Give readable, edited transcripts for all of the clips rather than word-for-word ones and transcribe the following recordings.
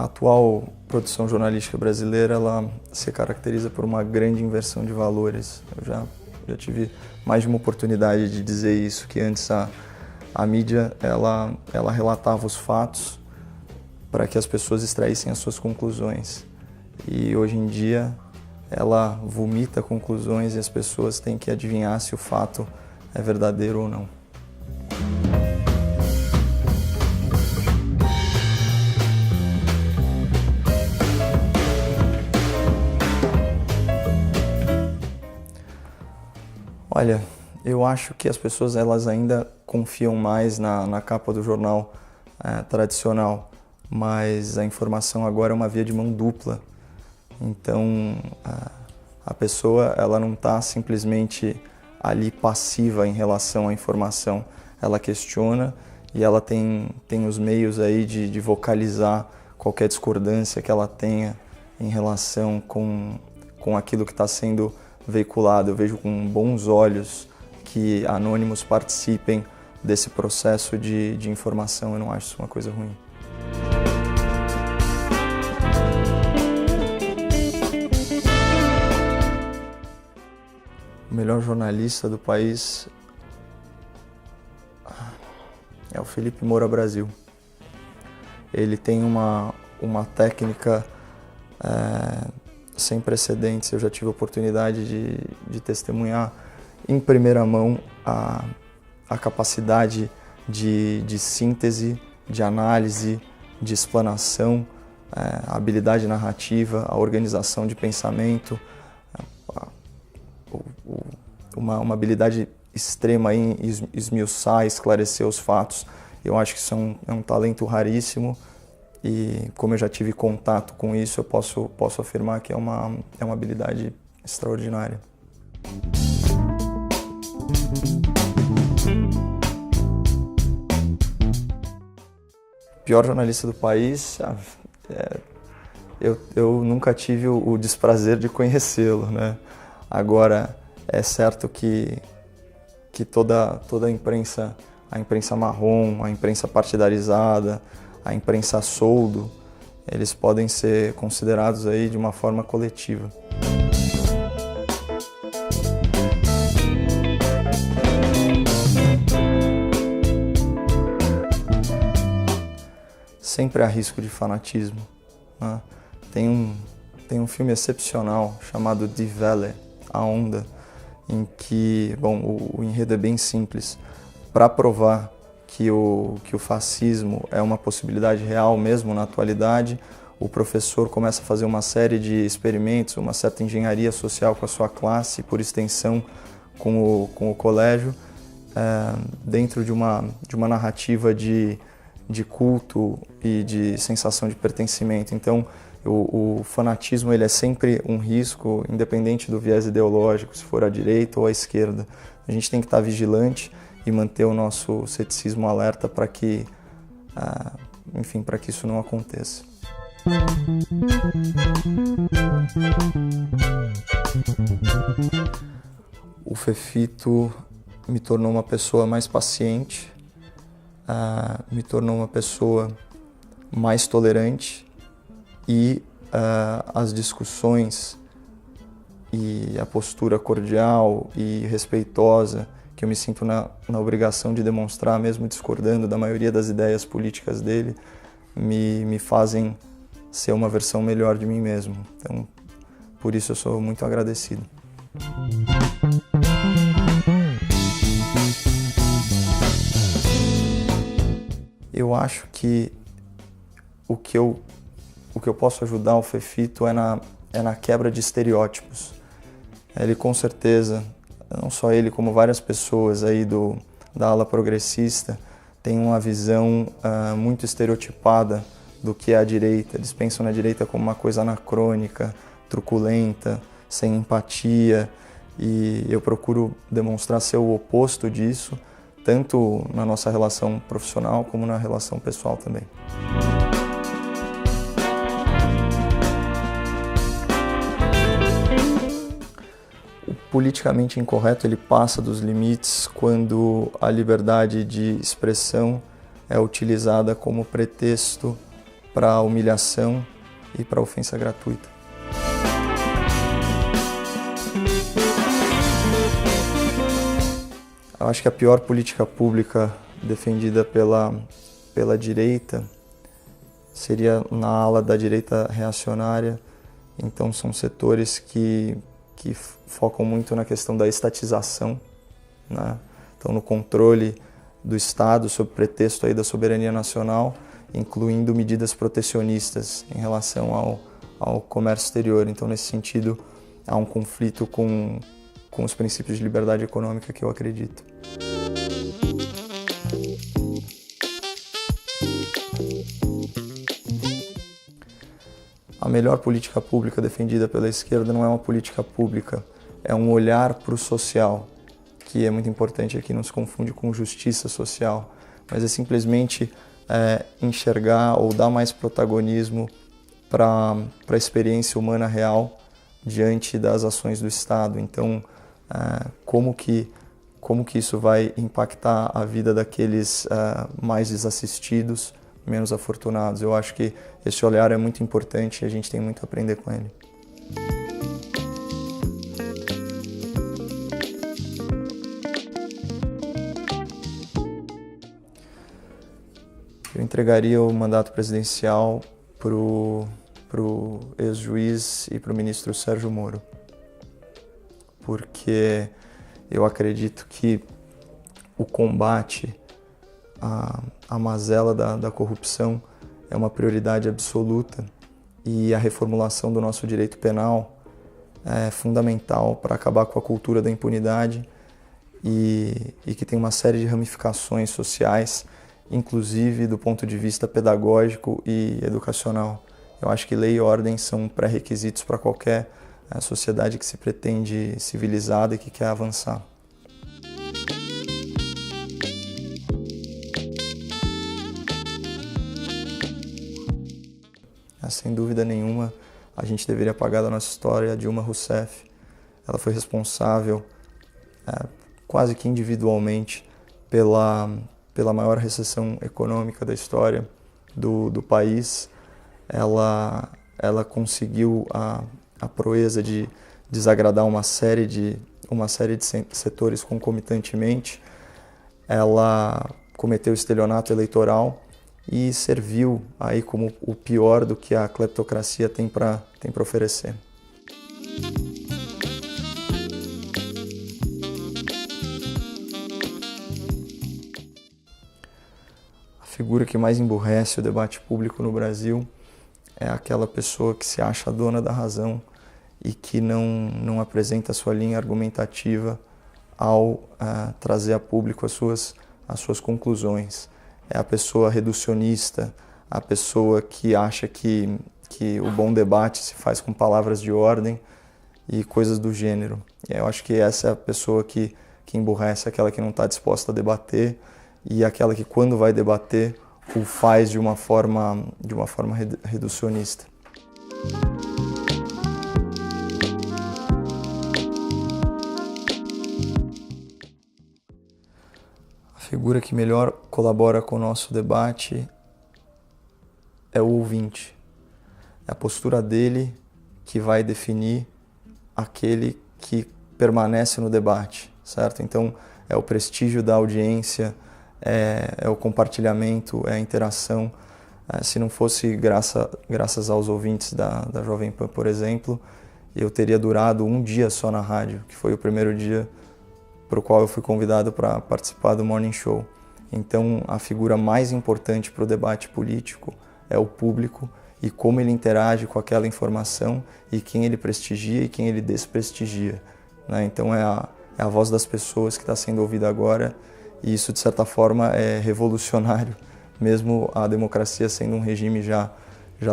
atual produção jornalística brasileira, ela se caracteriza por uma grande inversão de valores. Eu já tive mais de uma oportunidade de dizer isso, que antes a mídia ela relatava os fatos para que as pessoas extraíssem as suas conclusões. E hoje em dia ela vomita conclusões e as pessoas têm que adivinhar se o fato é verdadeiro ou não. Olha, eu acho que as pessoas elas ainda confiam mais na capa do jornal tradicional, mas a informação agora é uma via de mão dupla. Então, a pessoa ela não está simplesmente ali passiva em relação à informação. Ela questiona e ela tem os meios aí de vocalizar qualquer discordância que ela tenha em relação com aquilo que está sendo veiculado. Eu vejo com bons olhos que anônimos participem desse processo de informação. Eu não acho isso uma coisa ruim. O melhor jornalista do país é o Felipe Moura Brasil. Ele tem uma técnica sem precedentes. Eu já tive a oportunidade de testemunhar em primeira mão a capacidade de síntese, de análise, de explanação, a habilidade narrativa, a organização de pensamento, uma habilidade extrema em esmiuçar, esclarecer os fatos. Eu acho que isso é um talento raríssimo. E como eu já tive contato com isso, eu posso afirmar que é uma habilidade extraordinária. Pior jornalista do país, eu nunca tive o desprazer de conhecê-lo, né? Agora, é certo que toda a imprensa marrom, a imprensa partidarizada, a imprensa soldo, eles podem ser considerados aí de uma forma coletiva. Sempre há risco de fanatismo, né? Tem um filme excepcional chamado Die Welle, A Onda, em que, o enredo é bem simples. Para provar que o fascismo é uma possibilidade real mesmo na atualidade, o professor começa a fazer uma série de experimentos, uma certa engenharia social com a sua classe, por extensão com o colégio, dentro de uma narrativa de culto e de sensação de pertencimento. Então, o fanatismo ele é sempre um risco, independente do viés ideológico, se for à direita ou à esquerda. A gente tem que estar vigilante e manter o nosso ceticismo alerta para que isso não aconteça. O Fefito me tornou uma pessoa mais paciente, me tornou uma pessoa mais tolerante e as discussões e a postura cordial e respeitosa que eu me sinto na obrigação de demonstrar, mesmo discordando da maioria das ideias políticas dele, me fazem ser uma versão melhor de mim mesmo. Então, por isso eu sou muito agradecido. Eu acho que o que eu posso ajudar o Fefito é na quebra de estereótipos. Ele com certeza, não só ele, como várias pessoas aí da ala progressista, têm uma visão muito estereotipada do que é a direita. Eles pensam na direita como uma coisa anacrônica, truculenta, sem empatia, e eu procuro demonstrar ser o oposto disso, tanto na nossa relação profissional como na relação pessoal também. O politicamente incorreto ele passa dos limites quando a liberdade de expressão é utilizada como pretexto para a humilhação e para a ofensa gratuita. Eu acho que a pior política pública defendida pela direita seria na ala da direita reacionária. Então são setores que focam muito na questão da estatização, né? Então no controle do Estado sob pretexto aí da soberania nacional, incluindo medidas protecionistas em relação ao comércio exterior. Então nesse sentido há um conflito com os princípios de liberdade econômica que eu acredito. A melhor política pública defendida pela esquerda não é uma política pública, é um olhar para o social, que é muito importante aqui, não se confunde com justiça social, mas é simplesmente enxergar ou dar mais protagonismo para a experiência humana real diante das ações do Estado. Então, como que isso vai impactar a vida daqueles mais desassistidos, menos afortunados? Eu acho que esse olhar é muito importante e a gente tem muito a aprender com ele. Eu entregaria o mandato presidencial para o ex-juiz e para o ministro Sérgio Moro, porque eu acredito que o combate à mazela da corrupção é uma prioridade absoluta e a reformulação do nosso direito penal é fundamental para acabar com a cultura da impunidade e que tem uma série de ramificações sociais, inclusive do ponto de vista pedagógico e educacional. Eu acho que lei e ordem são pré-requisitos para qualquer sociedade que se pretende civilizada e que quer avançar. Sem dúvida nenhuma, a gente deveria apagar da nossa história a Dilma Rousseff. Ela foi responsável, quase que individualmente, pela maior recessão econômica da história do país. Ela conseguiu a proeza de desagradar uma série de setores concomitantemente. Ela cometeu estelionato eleitoral e serviu aí como o pior do que a cleptocracia tem para oferecer. A figura que mais emburrece o debate público no Brasil é aquela pessoa que se acha dona da razão e que não apresenta a sua linha argumentativa ao trazer a público as suas conclusões. É a pessoa reducionista, a pessoa que acha que o bom debate se faz com palavras de ordem e coisas do gênero. E eu acho que essa é a pessoa que emburrece, aquela que não está disposta a debater e aquela que, quando vai debater, o faz de uma forma reducionista. A figura que melhor colabora com o nosso debate é o ouvinte. É a postura dele que vai definir aquele que permanece no debate, certo? Então, é o prestígio da audiência, é o compartilhamento, é a interação. Se não fosse graças aos ouvintes da Jovem Pan, por exemplo, eu teria durado um dia só na rádio, que foi o primeiro dia para o qual eu fui convidado para participar do Morning Show. Então, a figura mais importante para o debate político é o público e como ele interage com aquela informação e quem ele prestigia e quem ele desprestigia, né? Então, é a voz das pessoas que está sendo ouvida agora e isso, de certa forma, é revolucionário, mesmo a democracia sendo um regime já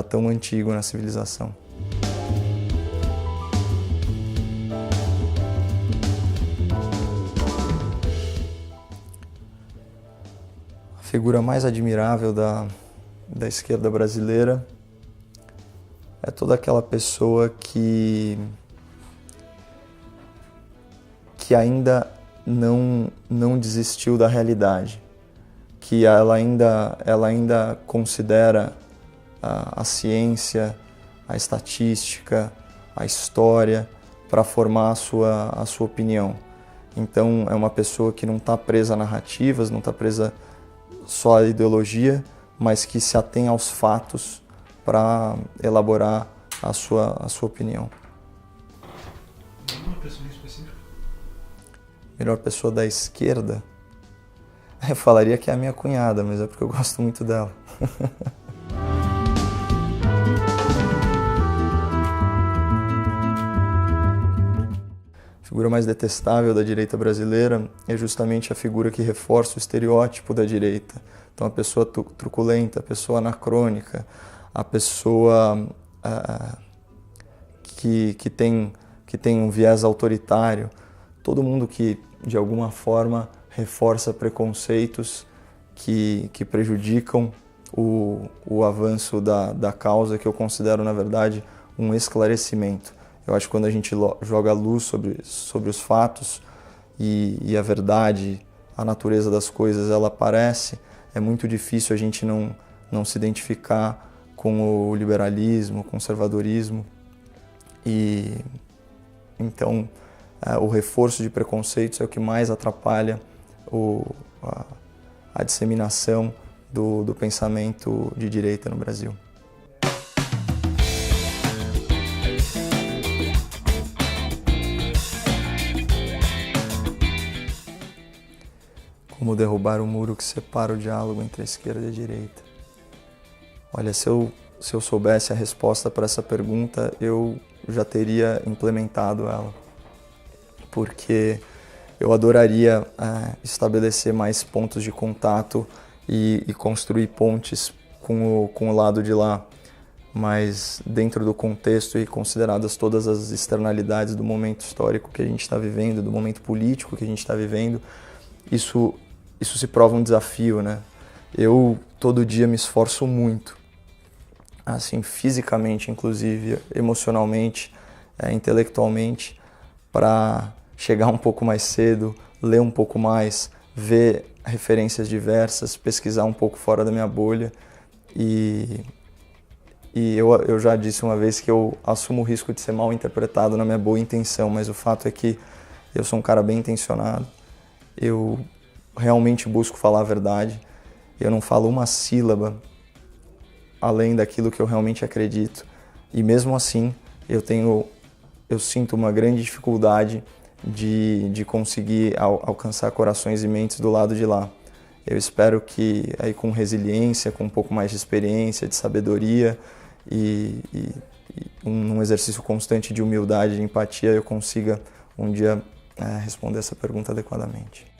tão antigo na civilização. A figura mais admirável da esquerda brasileira é toda aquela pessoa que ainda não desistiu da realidade, que ela ainda considera a ciência, a estatística, a história, para formar a sua opinião. Então é uma pessoa que não está presa a narrativas, não está presa só à ideologia, mas que se atém aos fatos para elaborar a sua opinião. Uma pessoa específica? Melhor pessoa da esquerda? Eu falaria que é a minha cunhada, mas é porque eu gosto muito dela. A figura mais detestável da direita brasileira é justamente a figura que reforça o estereótipo da direita. Então, a pessoa truculenta, a pessoa anacrônica, a pessoa que tem um viés autoritário, todo mundo que, de alguma forma, reforça preconceitos que prejudicam o avanço da causa, que eu considero, na verdade, um esclarecimento. Eu acho que quando a gente joga luz sobre os fatos e a verdade, a natureza das coisas, ela aparece, é muito difícil a gente não se identificar com o liberalismo, o conservadorismo. E então o reforço de preconceitos é o que mais atrapalha a disseminação do pensamento de direita no Brasil. Como derrubar o muro que separa o diálogo entre a esquerda e a direita? Olha, se eu soubesse a resposta para essa pergunta, eu já teria implementado ela. Porque eu adoraria estabelecer mais pontos de contato e construir pontes com o lado de lá. Mas dentro do contexto e consideradas todas as externalidades do momento histórico que a gente está vivendo, do momento político que a gente está vivendo, isso se prova um desafio, né? Eu todo dia me esforço muito, assim, fisicamente, inclusive, emocionalmente, intelectualmente, para chegar um pouco mais cedo, ler um pouco mais, ver referências diversas, pesquisar um pouco fora da minha bolha. E eu já disse uma vez que eu assumo o risco de ser mal interpretado na minha boa intenção, mas o fato é que eu sou um cara bem intencionado. Eu realmente busco falar a verdade. Eu não falo uma sílaba além daquilo que eu realmente acredito. E mesmo assim, eu sinto uma grande dificuldade de conseguir alcançar corações e mentes do lado de lá. Eu espero que aí com resiliência, com um pouco mais de experiência, de sabedoria e um exercício constante de humildade, de empatia, eu consiga um dia responder essa pergunta adequadamente.